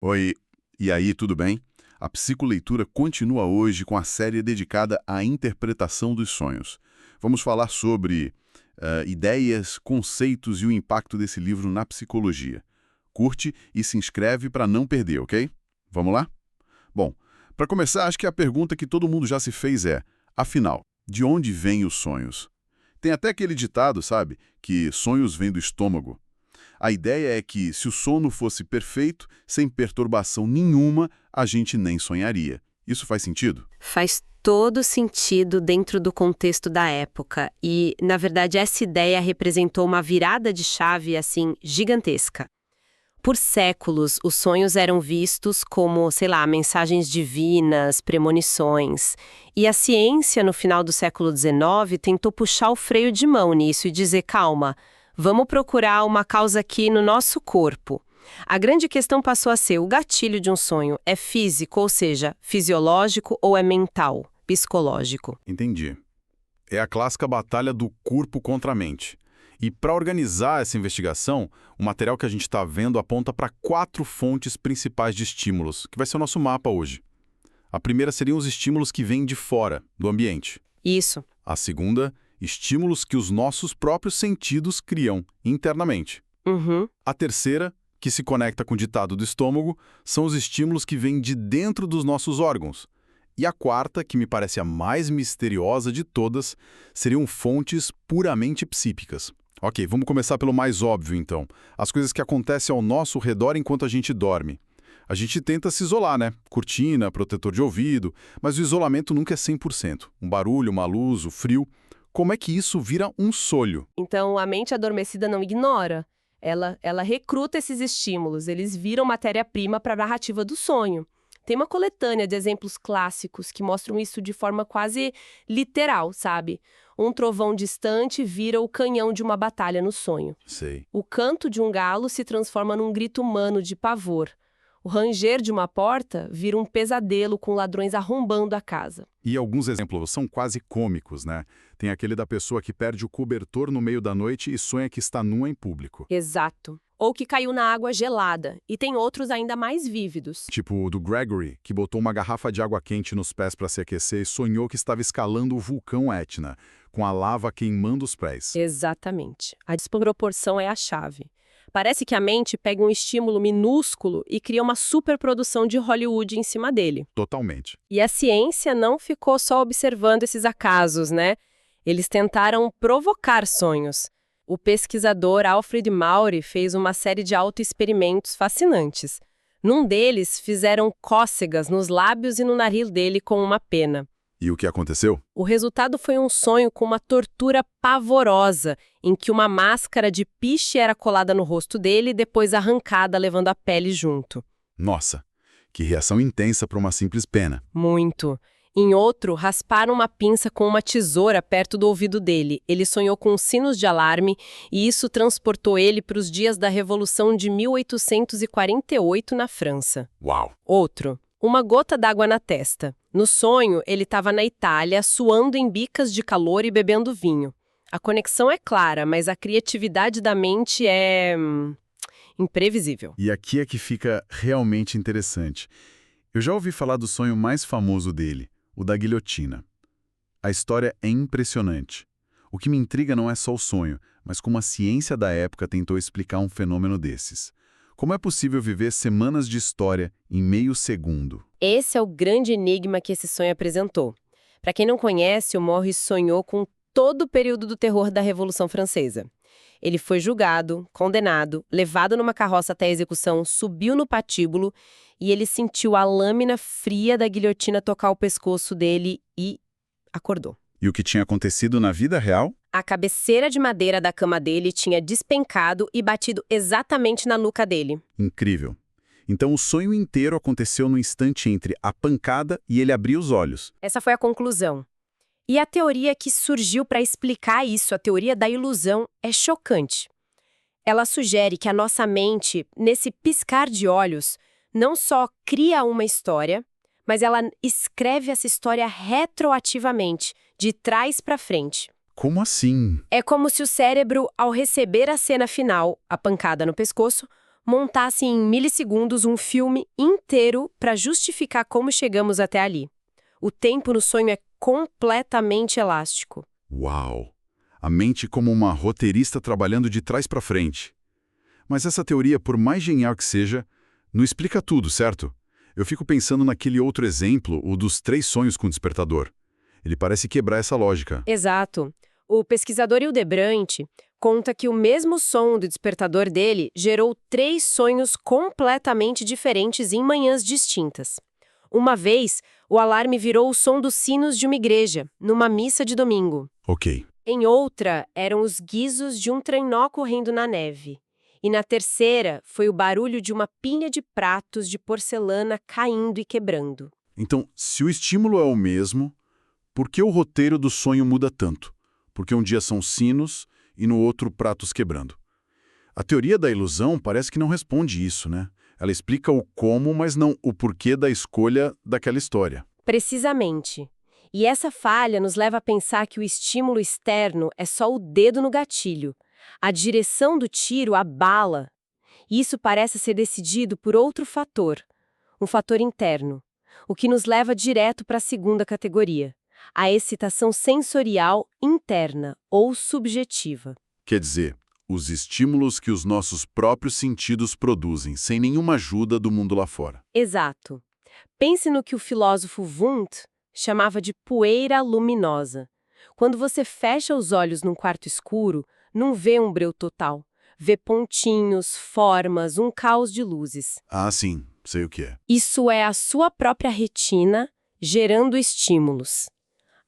Oi, e aí, tudo bem? A psicoleitura continua hoje com a série dedicada à interpretação dos sonhos. Vamos falar sobre ideias, conceitos e o impacto desse livro na psicologia. Curte e se inscreve para não perder, ok? Vamos lá? Bom, para começar, acho que a pergunta que todo mundo já se fez é: afinal, de onde vêm os sonhos? Tem até aquele ditado, sabe, que sonhos vêm do estômago. A ideia é que, se o sono fosse perfeito, sem perturbação nenhuma, a gente nem sonharia. Isso faz sentido? Faz todo sentido dentro do contexto da época e, na verdade, essa ideia representou uma virada de chave, assim, gigantesca. Por séculos, os sonhos eram vistos como, sei lá, mensagens divinas, premonições. E a ciência, no final do século XIX, tentou puxar o freio de mão nisso e dizer, calma, vamos procurar uma causa aqui no nosso corpo. A grande questão passou a ser: o gatilho de um sonho é físico, ou seja, fisiológico, ou é mental, psicológico? Entendi. É a clássica batalha do corpo contra a mente. E para organizar essa investigação, o material que a gente está vendo aponta para 4 fontes principais de estímulos, que vai ser o nosso mapa hoje. A primeira seriam os estímulos que vêm de fora, do ambiente. Isso. A segunda, estímulos que os nossos próprios sentidos criam internamente. Uhum. A terceira, que se conecta com o ditado do estômago, são os estímulos que vêm de dentro dos nossos órgãos. E a quarta, que me parece a mais misteriosa de todas, seriam fontes puramente psíquicas. Ok, vamos começar pelo mais óbvio, então. As coisas que acontecem ao nosso redor enquanto a gente dorme. A gente tenta se isolar, né? Cortina, protetor de ouvido, mas o isolamento nunca é 100%. Um barulho, uma luz, o frio. Como é que isso vira um sonho? Então, a mente adormecida não ignora. Ela recruta esses estímulos, eles viram matéria-prima para a narrativa do sonho. Tem uma coletânea de exemplos clássicos que mostram isso de forma quase literal, sabe? Um trovão distante vira o canhão de uma batalha no sonho. Sei. O canto de um galo se transforma num grito humano de pavor. O ranger de uma porta vira um pesadelo com ladrões arrombando a casa. E alguns exemplos são quase cômicos, né? Tem aquele da pessoa que perde o cobertor no meio da noite e sonha que está nua em público. Exato. Ou que caiu na água gelada. E tem outros ainda mais vívidos. Tipo o do Gregory, que botou uma garrafa de água quente nos pés para se aquecer e sonhou que estava escalando o vulcão Etna, com a lava queimando os pés. Exatamente. A desproporção é a chave. Parece que a mente pega um estímulo minúsculo e cria uma superprodução de Hollywood em cima dele. Totalmente. E a ciência não ficou só observando esses acasos, né? Eles tentaram provocar sonhos. O pesquisador Alfred Maury fez uma série de autoexperimentos fascinantes. Num deles, fizeram cócegas nos lábios e no nariz dele com uma pena. E o que aconteceu? O resultado foi um sonho com uma tortura pavorosa, em que uma máscara de piche era colada no rosto dele e depois arrancada, levando a pele junto. Nossa, que reação intensa para uma simples pena. Muito. Em outro, rasparam uma pinça com uma tesoura perto do ouvido dele. Ele sonhou com sinos de alarme e isso transportou ele para os dias da Revolução de 1848 na França. Uau! Outro. Uma gota d'água na testa. No sonho, ele estava na Itália, suando em bicas de calor e bebendo vinho. A conexão é clara, mas a criatividade da mente é imprevisível. E aqui é que fica realmente interessante. Eu já ouvi falar do sonho mais famoso dele, o da guilhotina. A história é impressionante. O que me intriga não é só o sonho, mas como a ciência da época tentou explicar um fenômeno desses. Como é possível viver semanas de história em meio segundo? Esse é o grande enigma que esse sonho apresentou. Para quem não conhece, o Morris sonhou com todo o período do terror da Revolução Francesa. Ele foi julgado, condenado, levado numa carroça até a execução, subiu no patíbulo e ele sentiu a lâmina fria da guilhotina tocar o pescoço dele e acordou. E o que tinha acontecido na vida real? A cabeceira de madeira da cama dele tinha despencado e batido exatamente na nuca dele. Incrível. Então o sonho inteiro aconteceu no instante entre a pancada e ele abrir os olhos. Essa foi a conclusão. E a teoria que surgiu para explicar isso, a teoria da ilusão, é chocante. Ela sugere que a nossa mente, nesse piscar de olhos, não só cria uma história, mas ela escreve essa história retroativamente, de trás para frente. Como assim? É como se o cérebro, ao receber a cena final, a pancada no pescoço, montasse em milissegundos um filme inteiro para justificar como chegamos até ali. O tempo no sonho é completamente elástico. Uau! A mente como uma roteirista trabalhando de trás para frente. Mas essa teoria, por mais genial que seja, não explica tudo, certo? Eu fico pensando naquele outro exemplo, o dos 3 sonhos com despertador. Ele parece quebrar essa lógica. Exato. O pesquisador Hildebrand conta que o mesmo som do despertador dele gerou 3 sonhos completamente diferentes em manhãs distintas. Uma vez, o alarme virou o som dos sinos de uma igreja, numa missa de domingo. Ok. Em outra, eram os guizos de um trenó correndo na neve. E na terceira, foi o barulho de uma pilha de pratos de porcelana caindo e quebrando. Então, se o estímulo é o mesmo, por que o roteiro do sonho muda tanto? Porque um dia são sinos e no outro pratos quebrando. A teoria da ilusão parece que não responde isso, né? Ela explica o como, mas não o porquê da escolha daquela história. Precisamente. E essa falha nos leva a pensar que o estímulo externo é só o dedo no gatilho. A direção do tiro, a bala. Isso parece ser decidido por outro fator, um fator interno, o que nos leva direto para a segunda categoria, a excitação sensorial interna ou subjetiva. Quer dizer, os estímulos que os nossos próprios sentidos produzem, sem nenhuma ajuda do mundo lá fora. Exato. Pense no que o filósofo Wundt chamava de poeira luminosa. Quando você fecha os olhos num quarto escuro, não vê um breu total. Vê pontinhos, formas, um caos de luzes. Ah, sim, sei o que é. Isso é a sua própria retina gerando estímulos.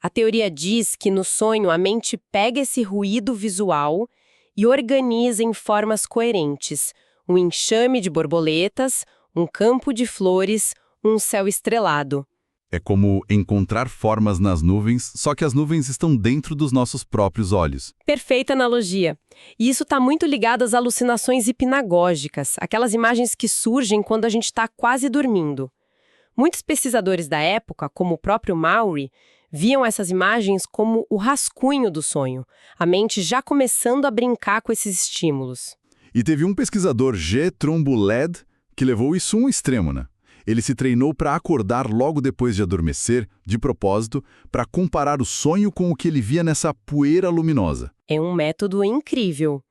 A teoria diz que no sonho a mente pega esse ruído visual e organiza em formas coerentes. Um enxame de borboletas, um campo de flores, um céu estrelado. É como encontrar formas nas nuvens, só que as nuvens estão dentro dos nossos próprios olhos. Perfeita analogia. E isso está muito ligado às alucinações hipnagógicas, aquelas imagens que surgem quando a gente está quase dormindo. Muitos pesquisadores da época, como o próprio Maury, viam essas imagens como o rascunho do sonho, a mente já começando a brincar com esses estímulos. E teve um pesquisador, G. Trumbull Led, que levou isso a um extremo, né? Ele se treinou para acordar logo depois de adormecer, de propósito, para comparar o sonho com o que ele via nessa poeira luminosa. É um método incrível.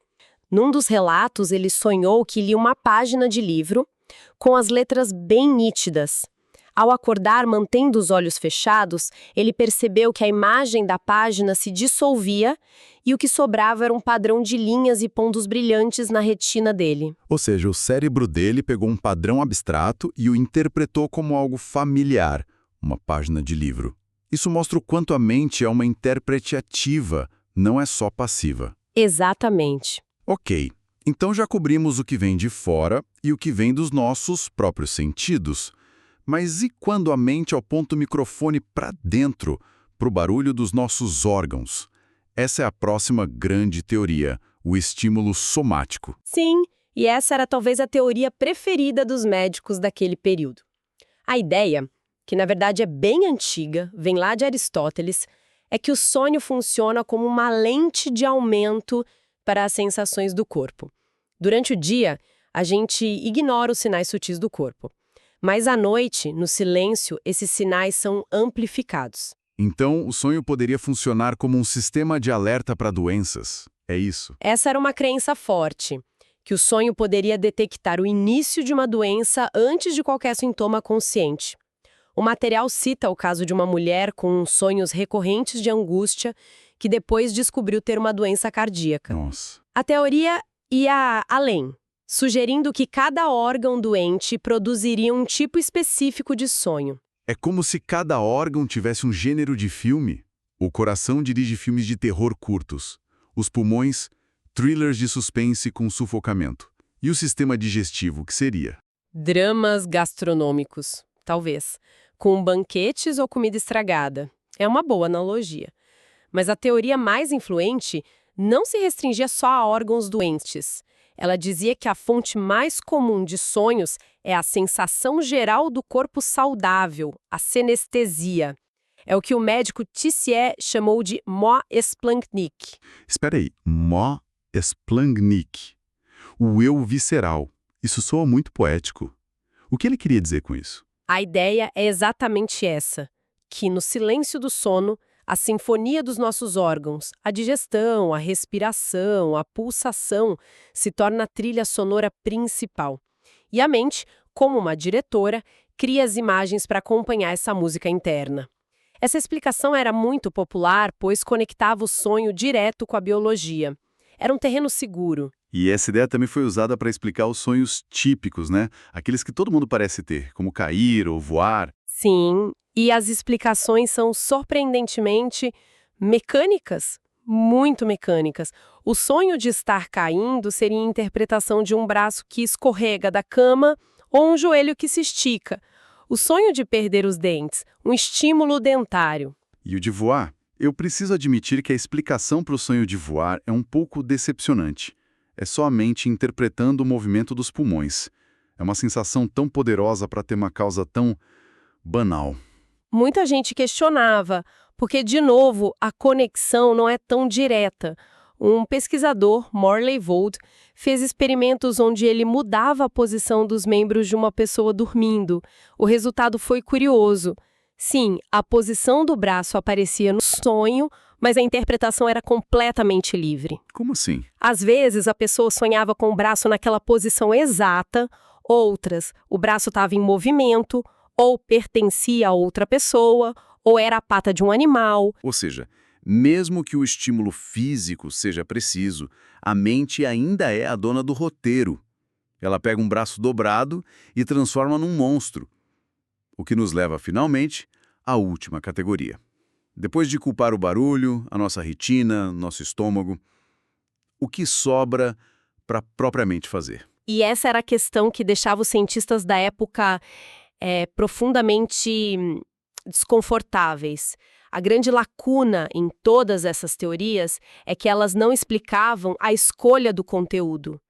Num dos relatos, ele sonhou que lia uma página de livro com as letras bem nítidas. Ao acordar, mantendo os olhos fechados, ele percebeu que a imagem da página se dissolvia e o que sobrava era um padrão de linhas e pontos brilhantes na retina dele. Ou seja, o cérebro dele pegou um padrão abstrato e o interpretou como algo familiar, uma página de livro. Isso mostra o quanto a mente é uma intérprete ativa, não é só passiva. Exatamente. Ok, então já cobrimos o que vem de fora e o que vem dos nossos próprios sentidos. Mas e quando a mente aponta o microfone para dentro, para o barulho dos nossos órgãos? Essa é a próxima grande teoria, o estímulo somático. Sim, e essa era talvez a teoria preferida dos médicos daquele período. A ideia, que na verdade é bem antiga, vem lá de Aristóteles, é que o sonho funciona como uma lente de aumento para as sensações do corpo. Durante o dia, a gente ignora os sinais sutis do corpo. Mas à noite, no silêncio, esses sinais são amplificados. Então, o sonho poderia funcionar como um sistema de alerta para doenças. É isso? Essa era uma crença forte, que o sonho poderia detectar o início de uma doença antes de qualquer sintoma consciente. O material cita o caso de uma mulher com sonhos recorrentes de angústia que depois descobriu ter uma doença cardíaca. Nossa. A teoria ia além, sugerindo que cada órgão doente produziria um tipo específico de sonho. É como se cada órgão tivesse um gênero de filme. O coração dirige filmes de terror curtos. Os pulmões, thrillers de suspense com sufocamento. E o sistema digestivo, que seria? Dramas gastronômicos, talvez, com banquetes ou comida estragada. É uma boa analogia. Mas a teoria mais influente não se restringia só a órgãos doentes. Ela dizia que a fonte mais comum de sonhos é a sensação geral do corpo saudável, a senestesia. É o que o médico Tissier chamou de Mo-Esplangnik. Espera aí, Mo-Esplangnik. O eu visceral. Isso soa muito poético. O que ele queria dizer com isso? A ideia é exatamente essa, que no silêncio do sono, a sinfonia dos nossos órgãos, a digestão, a respiração, a pulsação, se torna a trilha sonora principal. E a mente, como uma diretora, cria as imagens para acompanhar essa música interna. Essa explicação era muito popular, pois conectava o sonho direto com a biologia. Era um terreno seguro. E essa ideia também foi usada para explicar os sonhos típicos, né? Aqueles que todo mundo parece ter, como cair ou voar. Sim, e as explicações são surpreendentemente mecânicas, muito mecânicas. O sonho de estar caindo seria a interpretação de um braço que escorrega da cama ou um joelho que se estica. O sonho de perder os dentes, um estímulo dentário. E o de voar? Eu preciso admitir que a explicação para o sonho de voar é um pouco decepcionante. É só a mente interpretando o movimento dos pulmões. É uma sensação tão poderosa para ter uma causa tão banal. Muita gente questionava, porque, de novo, a conexão não é tão direta. Um pesquisador, Morley Vold, fez experimentos onde ele mudava a posição dos membros de uma pessoa dormindo. O resultado foi curioso. Sim, a posição do braço aparecia no sonho, mas a interpretação era completamente livre. Como assim? Às vezes, a pessoa sonhava com o braço naquela posição exata, outras, o braço estava em movimento, ou pertencia a outra pessoa, ou era a pata de um animal. Ou seja, mesmo que o estímulo físico seja preciso, a mente ainda é a dona do roteiro. Ela pega um braço dobrado e transforma num monstro. O que nos leva, finalmente, à última categoria. Depois de culpar o barulho, a nossa retina, nosso estômago, o que sobra para propriamente fazer? E essa era a questão que deixava os cientistas da época profundamente desconfortáveis. A grande lacuna em todas essas teorias é que elas não explicavam a escolha do conteúdo.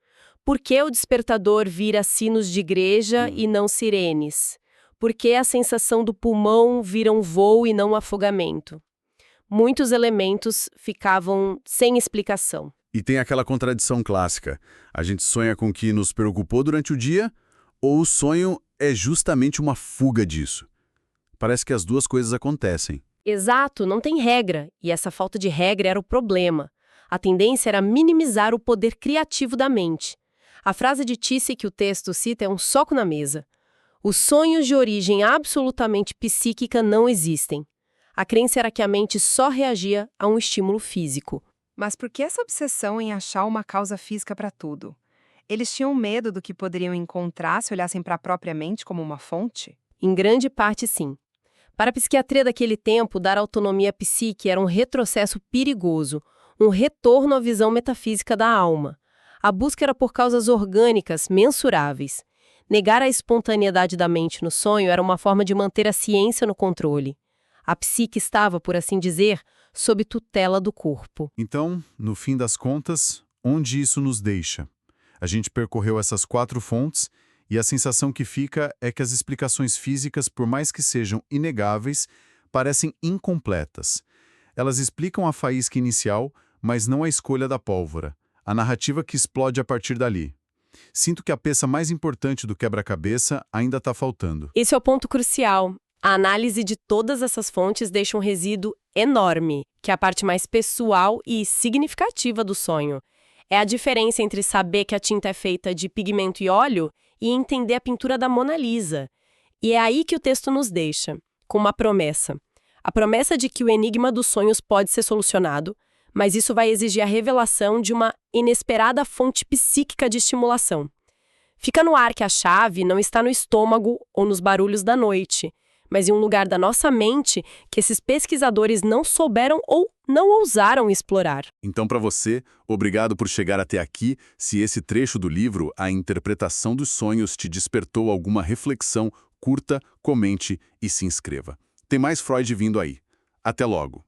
Por que o despertador vira sinos de igreja e não sirenes? Por que a sensação do pulmão vira um voo e não um afogamento? Muitos elementos ficavam sem explicação. E tem aquela contradição clássica. A gente sonha com o que nos preocupou durante o dia, ou o sonho é justamente uma fuga disso? Parece que as duas coisas acontecem. Exato, não tem regra, e essa falta de regra era o problema. A tendência era minimizar o poder criativo da mente. A frase de Tisse que o texto cita é um soco na mesa. Os sonhos de origem absolutamente psíquica não existem. A crença era que a mente só reagia a um estímulo físico. Mas por que essa obsessão em achar uma causa física para tudo? Eles tinham medo do que poderiam encontrar se olhassem para a própria mente como uma fonte? Em grande parte, sim. Para a psiquiatria daquele tempo, dar autonomia à psique era um retrocesso perigoso, um retorno à visão metafísica da alma. A busca era por causas orgânicas, mensuráveis. Negar a espontaneidade da mente no sonho era uma forma de manter a ciência no controle. A psique estava, por assim dizer, sob tutela do corpo. Então, no fim das contas, onde isso nos deixa? A gente percorreu essas 4 fontes e a sensação que fica é que as explicações físicas, por mais que sejam inegáveis, parecem incompletas. Elas explicam a faísca inicial, mas não a escolha da pólvora, a narrativa que explode a partir dali. Sinto que a peça mais importante do quebra-cabeça ainda está faltando. Esse é o ponto crucial. A análise de todas essas fontes deixa um resíduo enorme, que é a parte mais pessoal e significativa do sonho. É a diferença entre saber que a tinta é feita de pigmento e óleo e entender a pintura da Mona Lisa. E é aí que o texto nos deixa, com uma promessa. A promessa de que o enigma dos sonhos pode ser solucionado, mas isso vai exigir a revelação de uma inesperada fonte psíquica de estimulação. Fica no ar que a chave não está no estômago ou nos barulhos da noite, mas em um lugar da nossa mente que esses pesquisadores não souberam ou não ousaram explorar. Então, para você, obrigado por chegar até aqui. Se esse trecho do livro, A Interpretação dos Sonhos, te despertou alguma reflexão, curta, comente e se inscreva. Tem mais Freud vindo aí. Até logo!